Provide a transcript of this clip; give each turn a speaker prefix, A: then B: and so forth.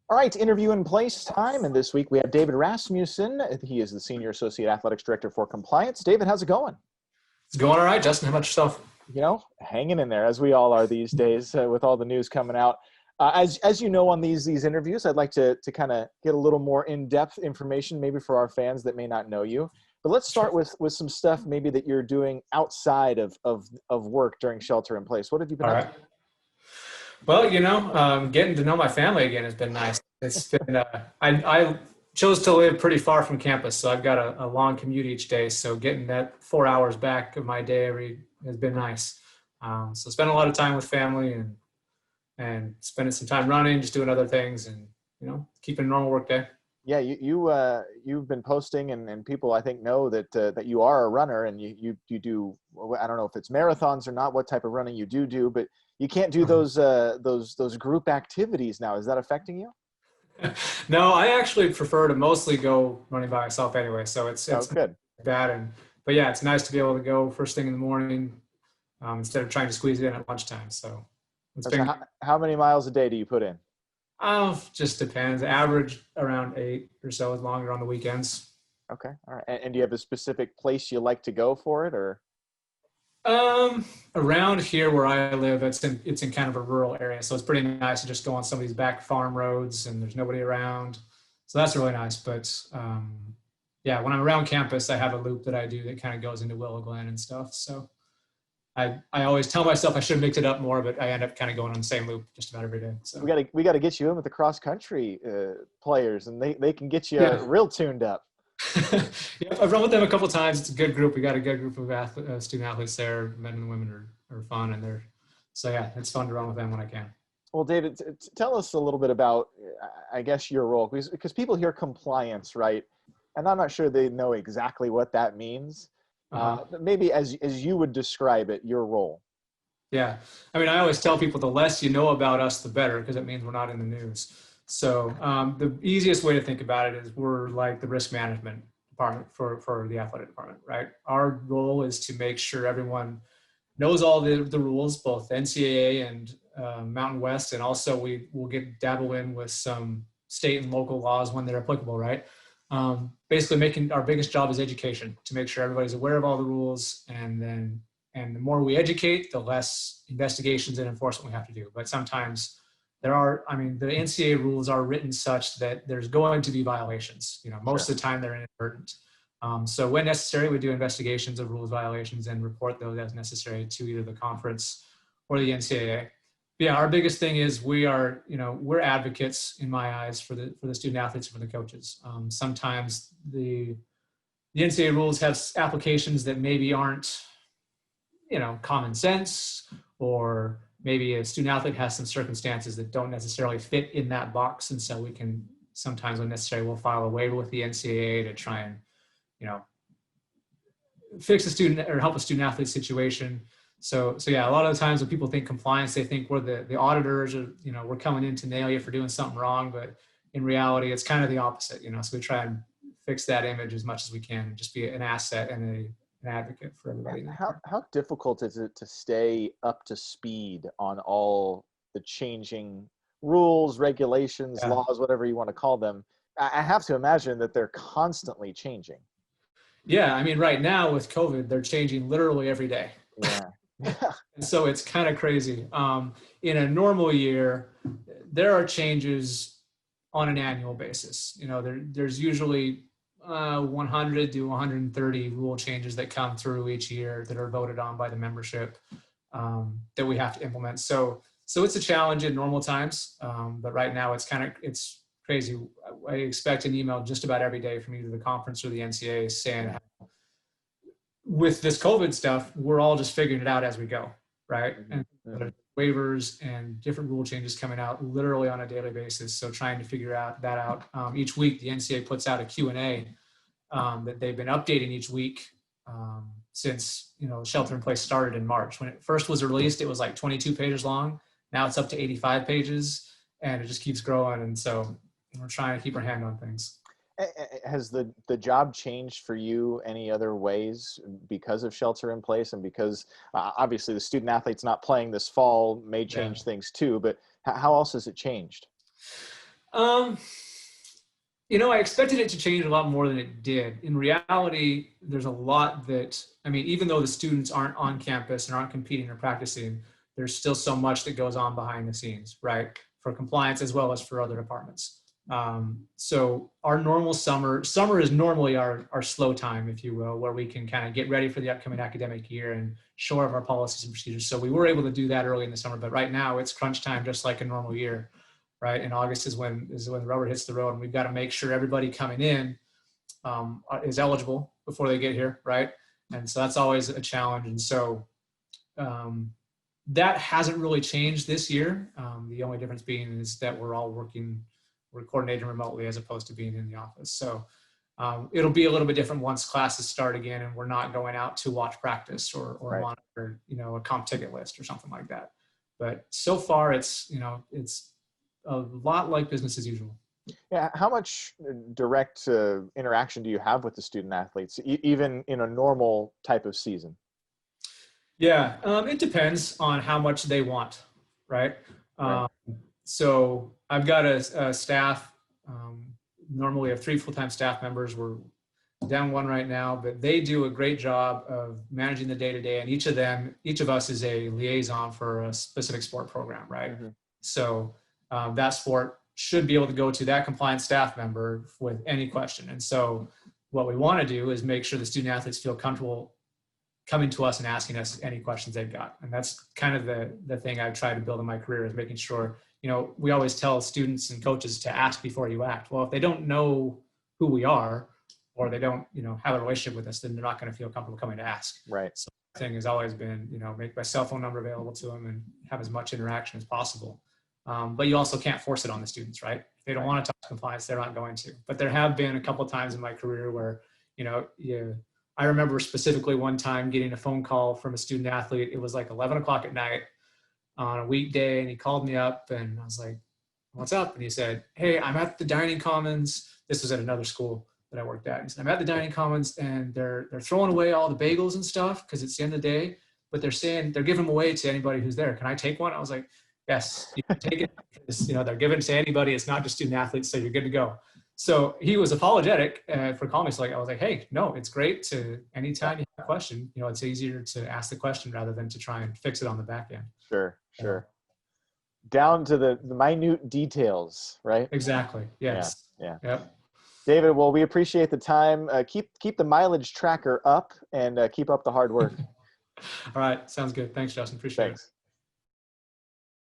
A: All right, interview in place time. And this week we have David Rasmussen. He is the Senior Associate Athletics Director for Compliance. David, how's it going?
B: It's going all right, Justin. How about yourself?
A: Hanging in there, as we all are these days with all the news coming out. As you know, on these interviews, I'd like to kind of get a little more in-depth information, maybe for our fans that may not know you. But let's start
B: Sure.
A: with some stuff maybe that you're doing outside of work during shelter in place. What have you been
B: All
A: up
B: right. Well, getting to know my family again has been nice. It's been, I chose to live pretty far from campus, so I've got a long commute each day. So getting that 4 hours back of my day has been nice. So spending a lot of time with family and spending some time running, just doing other things and, keeping a normal work day.
A: Yeah, you've been posting, and people I think know that you are a runner, and you do. I don't know if it's marathons or not, what type of running you do, but you can't do
B: Mhm.
A: those group activities now. Is that affecting you?
B: No, I actually prefer to mostly go running by myself anyway. So
A: Oh,
B: it's not
A: good.
B: bad. But yeah, it's nice to be able to go first thing in the morning instead of trying to squeeze it in at lunchtime. So it's
A: So
B: been,
A: how many miles a day do you put in?
B: just depends. Average around 8 or so, is longer on the weekends.
A: Okay, all right. And do you have a specific place you like to go for it, or?
B: Around here where I live, it's in kind of a rural area, so it's pretty nice to just go on some of these back farm roads and there's nobody around. So that's really nice. But yeah, when I'm around campus, I have a loop that I do that kind of goes into Willow Glen and stuff. So I always tell myself I should have mixed it up more, but I end up kind of going on the same loop just about every day. So
A: We got to get you in with the cross country players, and they can get you
B: yeah.
A: real tuned up.
B: Yeah, I've run with them a couple of times. It's a good group. We got a good group of student athletes there. Men and women are fun, and so yeah, it's fun to run with them when I can.
A: Well, David, tell us a little bit about, I guess, your role, because people hear compliance, right? And I'm not sure they know exactly what that means.
B: Uh-huh.
A: But maybe as you would describe it, your role.
B: Yeah. I mean, I always tell people the less you know about us, the better, because it means we're not in the news. So the easiest way to think about it is we're like the risk management department for the athletic department, right? Our goal is to make sure everyone knows all the rules, both NCAA and Mountain West, and also we will get dabble in with some state and local laws when they're applicable, right? Basically, making our biggest job is education to make sure everybody's aware of all the rules, and the more we educate, the less investigations and enforcement we have to do. But sometimes I mean, the NCAA rules are written such that there's going to be violations. Most
A: Sure.
B: of the time they're inadvertent. So when necessary, we do investigations of rules violations and report those as necessary to either the conference or the NCAA. But yeah, our biggest thing is we're advocates in my eyes for the student athletes and for the coaches. Sometimes the NCAA rules have applications that maybe aren't common sense, or maybe a student athlete has some circumstances that don't necessarily fit in that box. And so we can sometimes when necessary, we'll file a waiver with the NCAA to try and, fix a student or help a student athlete situation. So yeah, a lot of the times when people think compliance, they think we're the auditors, or, we're coming in to nail you for doing something wrong. But in reality, it's kind of the opposite, so we try and fix that image as much as we can and just be an asset and an advocate for everybody.
A: How difficult is it to stay up to speed on all the changing rules, regulations,
B: Yeah.
A: laws, whatever you want to call them? I have to imagine that they're constantly changing.
B: Yeah, I mean, right now with COVID, they're changing literally every day.
A: Yeah.
B: And so it's kind of crazy. In a normal year, there are changes on an annual basis. There's usually 100 to 130 rule changes that come through each year that are voted on by the membership that we have to implement. So it's a challenge in normal times, but right now it's crazy. I expect an email just about every day from either the conference or the NCAA saying, with this COVID stuff, we're all just figuring it out as we go, right? And waivers and different rule changes coming out literally on a daily basis. So trying to figure that out. Each week, the NCAA puts out a Q&A that they've been updating each week since shelter in place started in March. When it first was released, it was like 22 pages long. Now it's up to 85 pages, and it just keeps growing. And so we're trying to keep our hand on things.
A: Has the job changed for you any other ways because of shelter in place, and because obviously the student athletes not playing this fall may change things too, but how else has it changed?
B: Um, I expected it to change a lot more than it did. In reality, there's a lot that, I mean, even though the students aren't on campus and aren't competing or practicing, there's still so much that goes on behind the scenes, right? For compliance as well as for other departments. So our normal summer is normally our slow time, if you will, where we can kind of get ready for the upcoming academic year and shore up our policies and procedures. So we were able to do that early in the summer, but right now it's crunch time, just like a normal year. Right, and August is when the rubber hits the road, and we've got to make sure everybody coming in is eligible before they get here, right? And so that's always a challenge. And so that hasn't really changed this year. The only difference being is that we're coordinating remotely as opposed to being in the office. So it'll be a little bit different once classes start again, and we're not going out to watch practice or
A: Right.
B: monitor, a comp ticket list or something like that. But so far, it's a lot like business as usual.
A: Yeah. How much direct interaction do you have with the student athletes, even in a normal type of season?
B: Yeah, it depends on how much they want, right?
A: Right.
B: So I've got a staff. Normally, I have 3 full-time staff members. We're down 1 right now, but they do a great job of managing the day-to-day. And each of us is a liaison for a specific sport program, right?
A: Mm-hmm.
B: So that sport should be able to go to that compliance staff member with any question. And so what we want to do is make sure the student athletes feel comfortable coming to us and asking us any questions they've got. And that's kind of the thing I've tried to build in my career, is making sure, we always tell students and coaches to ask before you act. Well, if they don't know who we are, or they don't, have a relationship with us, then they're not going to feel comfortable coming to ask.
A: Right.
B: So the thing has always been, make my cell phone number available to them and have as much interaction as possible. But you also can't force it on the students, right? If they don't want to talk to compliance, they're not going to. But there have been a couple of times in my career where, I remember specifically one time getting a phone call from a student athlete. It was like 11 o'clock at night on a weekday, and he called me up, and I was like, "What's up?" And he said, "Hey, I'm at the dining commons." This was at another school that I worked at. He said, "I'm at the dining commons, and they're throwing away all the bagels and stuff because it's the end of the day, but they're saying they're giving them away to anybody who's there. Can I take one?" I was like, "Yes, you can take it." Because, they're given to anybody. It's not just student athletes, so you're good to go. So he was apologetic for calling me. So I was like, "Hey, no, it's great to anytime you have a question, it's easier to ask the question rather than to try and fix it on the back end."
A: Sure. Down to the minute details, right?
B: Exactly. Yes.
A: Yeah.
B: Yep.
A: David, well, we appreciate the time. Keep the mileage tracker up, and keep up the hard work.
B: All right. Sounds good. Thanks, Justin. Appreciate it.
A: Thanks.